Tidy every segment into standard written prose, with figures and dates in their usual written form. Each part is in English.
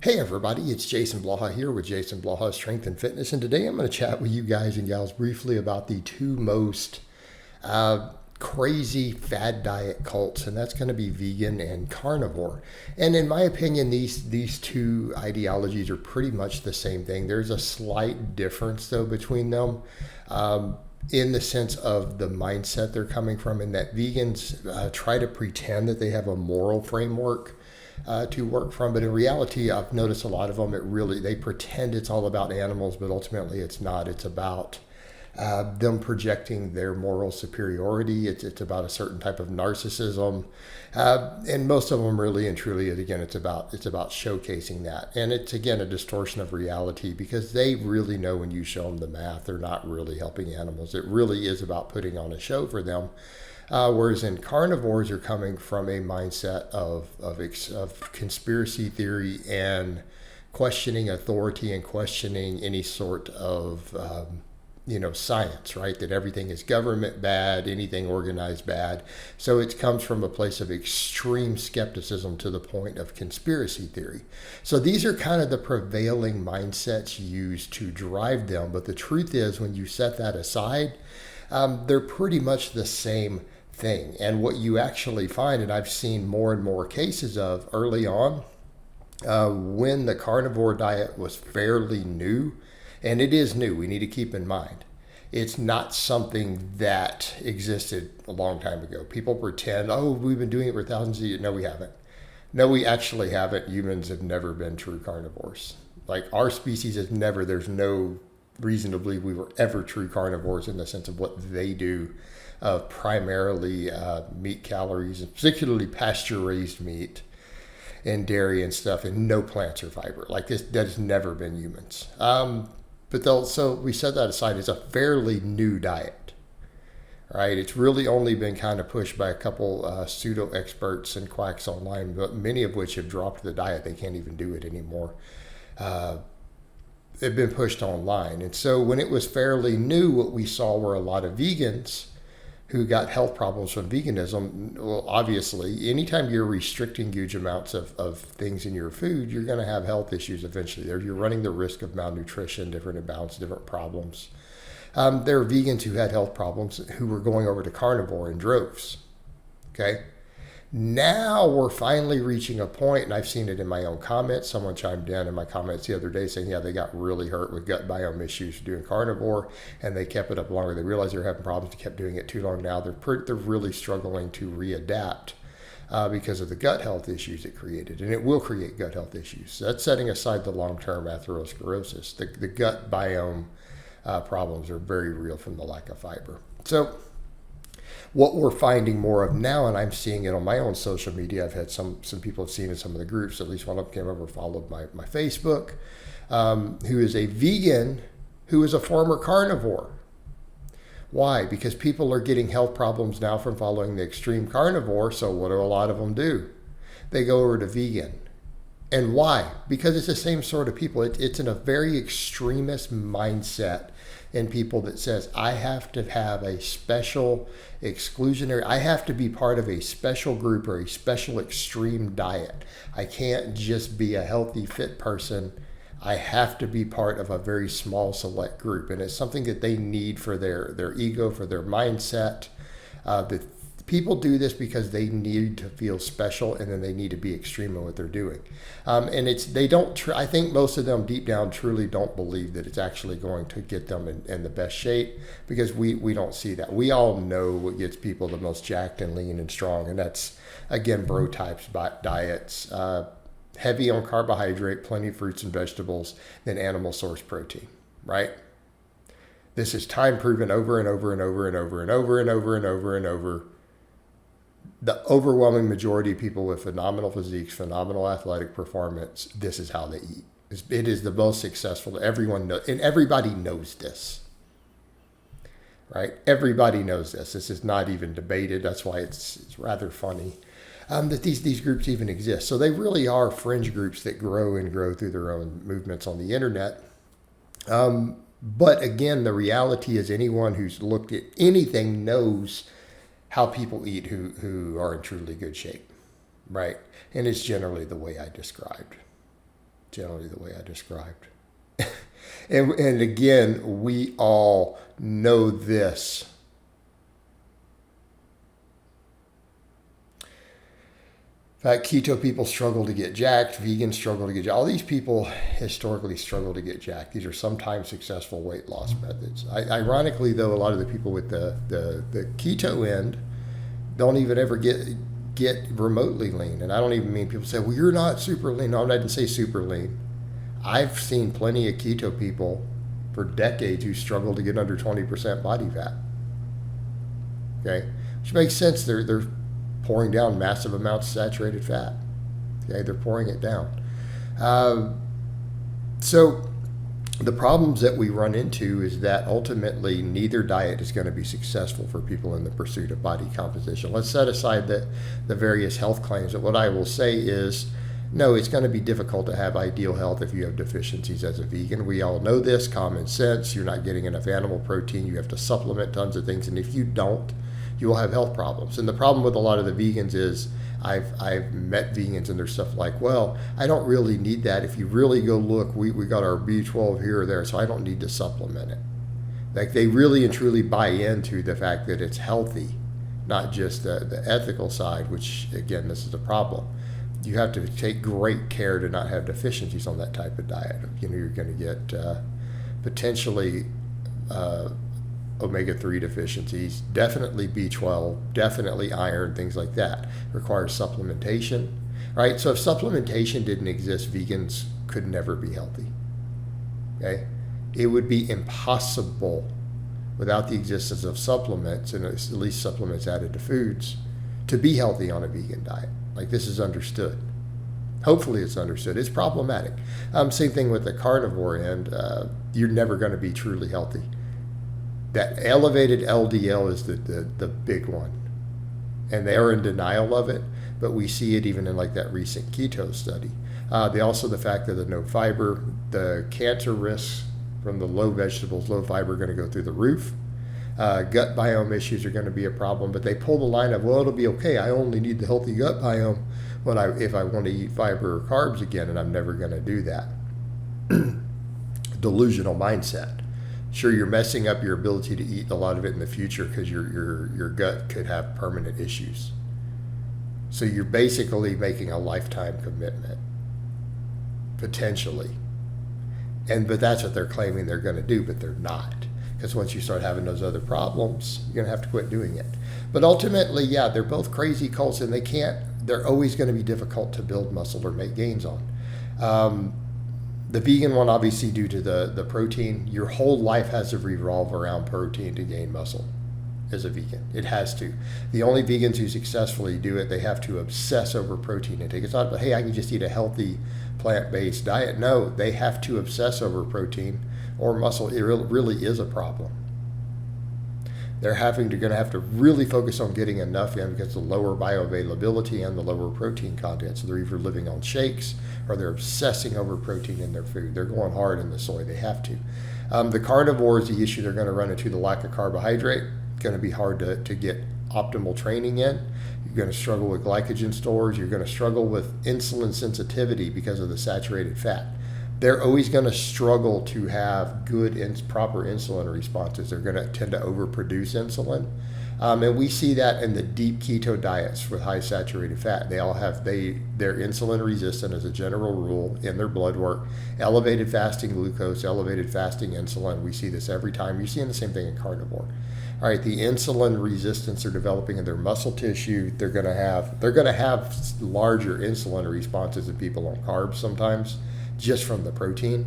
Hey everybody, it's Jason Blaha here with Jason Blaha Strength and Fitness, and today I'm going to chat with you guys and gals briefly about the two most crazy fad diet cults, and that's going to be vegan and carnivore. And in my opinion, these two ideologies are pretty much the same thing. There's a slight difference though between them. In the sense of the mindset they're coming from, in that vegans try to pretend that they have a moral framework to work from, but in reality, I've noticed a lot of them. They pretend it's all about animals, but ultimately it's not. It's about them projecting their moral superiority. It's about a certain type of narcissism, and most of them really and truly, again, it's about showcasing that, and it's again a distortion of reality because they really know when you show them the math, they're not really helping animals. It really is about putting on a show for them. Whereas in carnivores are coming from a mindset of conspiracy theory and questioning authority and questioning any sort of science, right? That everything is government bad, anything organized bad. So it comes from a place of extreme skepticism to the point of conspiracy theory. So these are kind of the prevailing mindsets used to drive them. But the truth is, when you set that aside, they're pretty much the same thing. And what you actually find, and I've seen more and more cases of early on, when the carnivore diet was fairly new, and it is new, we need to keep in mind, it's not something that existed a long time ago. People pretend, oh, we've been doing it for thousands of years. No, we haven't. No, we actually haven't. Humans have never been true carnivores. Like our species has never, there's no reason to believe we were ever true carnivores in the sense of what they do, primarily meat calories, and particularly pasture-raised meat and dairy and stuff, and no plants or fiber. Like this, that has never been humans. So we set that aside. It's a fairly new diet, right? It's really only been kind of pushed by a couple pseudo experts and quacks online, but many of which have dropped the diet. They can't even do it anymore. They've been pushed online. And so when it was fairly new, what we saw were a lot of vegans who got health problems from veganism. Well, obviously, anytime you're restricting huge amounts of things in your food, you're going to have health issues eventually. You're running the risk of malnutrition, different imbalances, different problems. There are vegans who had health problems who were going over to carnivore in droves. Okay? Now we're finally reaching a point, and I've seen it in my own comments. Someone chimed in my comments the other day saying, yeah, they got really hurt with gut biome issues doing carnivore, and they kept it up longer. They realized they were having problems. They kept doing it too long now. They're really struggling to readapt because of the gut health issues it created, and it will create gut health issues. So that's setting aside the long-term atherosclerosis. The gut biome problems are very real from the lack of fiber. So what we're finding more of now, and I'm seeing it on my own social media, I've had some people have seen in some of the groups, at least one of them came over, followed my Facebook, who is a vegan, who is a former carnivore. Why? Because people are getting health problems now from following the extreme carnivore, so what do a lot of them do? They go over to vegan. And why? Because it's the same sort of people. It's in a very extremist mindset in people that says, I have to have a special exclusionary, I have to be part of a special group or a special extreme diet. I can't just be a healthy, fit person. I have to be part of a very small select group. And it's something that they need for their ego, for their mindset. People do this because they need to feel special, and then they need to be extreme in what they're doing. I think most of them deep down truly don't believe that it's actually going to get them in the best shape, because we don't see that. We all know what gets people the most jacked and lean and strong, and that's, again, bro types diets, heavy on carbohydrate, plenty of fruits and vegetables, then animal source protein, right? This is time proven over and over and over and over and over and over and over and over. The overwhelming majority of people with phenomenal physiques, phenomenal athletic performance, this is how they eat. It is the most successful. Everyone knows, and everybody knows this, right? Everybody knows this. This is not even debated. That's why it's rather funny that these groups even exist. So they really are fringe groups that grow and grow through their own movements on the internet. But again, the reality is anyone who's looked at anything knows how people eat who are in truly good shape, right? And it's generally the way I described. generally the way I described. And again, we all know this. In fact, keto people struggle to get jacked. Vegans struggle to get jacked. All these people historically struggle to get jacked. These are sometimes successful weight loss methods. Ironically, though, a lot of the people with the keto end don't even ever get remotely lean. And I don't even mean people say, well, you're not super lean. No, I didn't say super lean. I've seen plenty of keto people for decades who struggle to get under 20% body fat. Okay, which makes sense. They're pouring down massive amounts of saturated fat. Okay, they're pouring it down. So the problems that we run into is that ultimately neither diet is going to be successful for people in the pursuit of body composition. Let's set aside the various health claims. But what I will say is, no, it's going to be difficult to have ideal health if you have deficiencies as a vegan. We all know this, common sense. You're not getting enough animal protein. You have to supplement tons of things. And if you don't, you will have health problems. And the problem with a lot of the vegans is I've met vegans and there's stuff like, well, I don't really need that. If you really go look, we got our B12 here or there, so I don't need to supplement it. Like they really and truly buy into the fact that it's healthy, not just the ethical side, which again, this is a problem. You have to take great care to not have deficiencies on that type of diet. You know, you're going to get potentially omega-3 deficiencies, definitely B12, definitely iron, things like that. Requires supplementation, right? So if supplementation didn't exist, vegans could never be healthy, okay? It would be impossible without the existence of supplements, and at least supplements added to foods, to be healthy on a vegan diet. Like this is understood. Hopefully it's understood. It's problematic. Same thing with the carnivore end. You're never going to be truly healthy. That elevated LDL is the big one. And they are in denial of it, but we see it even in like that recent keto study. The fact that the no fiber, the cancer risks from the low vegetables, low fiber are going to go through the roof. Gut biome issues are going to be a problem, but they pull the line of, well, it'll be okay. I only need the healthy gut biome if I want to eat fiber or carbs again, and I'm never going to do that. Delusional mindset. Sure, you're messing up your ability to eat a lot of it in the future because your gut could have permanent issues. So you're basically making a lifetime commitment, potentially. But that's what they're claiming they're going to do, but they're not. Because once you start having those other problems, you're going to have to quit doing it. But ultimately, yeah, they're both crazy cults, and they're always going to be difficult to build muscle or make gains on. The vegan one, obviously, due to the protein, your whole life has to revolve around protein to gain muscle as a vegan. It has to. The only vegans who successfully do it, they have to obsess over protein intake. It's not about, hey, I can just eat a healthy plant-based diet. No, they have to obsess over protein or muscle. It really is a problem. They're going to have to really focus on getting enough in because of the lower bioavailability and the lower protein content. So they're either living on shakes or they're obsessing over protein in their food. They're going hard in the soy. They have to. The carnivores, the issue they're going to run into, the lack of carbohydrate. It's going to be hard to get optimal training in. You're going to struggle with glycogen stores. You're going to struggle with insulin sensitivity because of the saturated fat. They're always going to struggle to have good and proper insulin responses. They're going to tend to overproduce insulin. And we see that in the deep keto diets with high saturated fat. They all have, they're insulin resistant as a general rule in their blood work. Elevated fasting glucose, elevated fasting insulin. We see this every time. You're seeing the same thing in carnivore. All right, the insulin resistance they're developing in their muscle tissue. They're going to have larger insulin responses than people on carbs sometimes, just from the protein,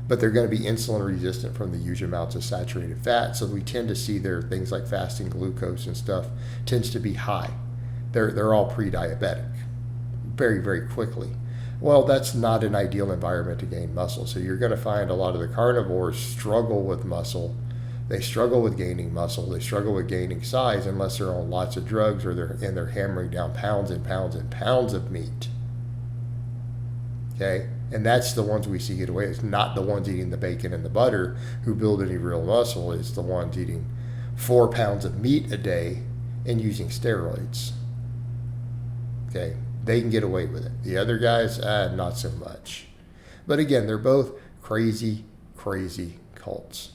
but they're going to be insulin resistant from the huge amounts of saturated fat. So we tend to see their things like fasting glucose and stuff tends to be high. They're all pre-diabetic very, very quickly. Well, that's not an ideal environment to gain muscle. So you're going to find a lot of the carnivores struggle with muscle. They struggle with gaining muscle. They struggle with gaining size unless they're on lots of drugs or they're hammering down pounds and pounds and pounds of meat. Okay? And that's the ones we see get away. It's not the ones eating the bacon and the butter who build any real muscle. It's the ones eating 4 pounds of meat a day and using steroids. Okay, they can get away with it. The other guys, not so much. But again, they're both crazy, crazy cults.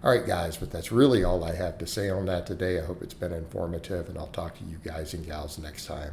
All right, guys, but that's really all I have to say on that today. I hope it's been informative, and I'll talk to you guys and gals next time.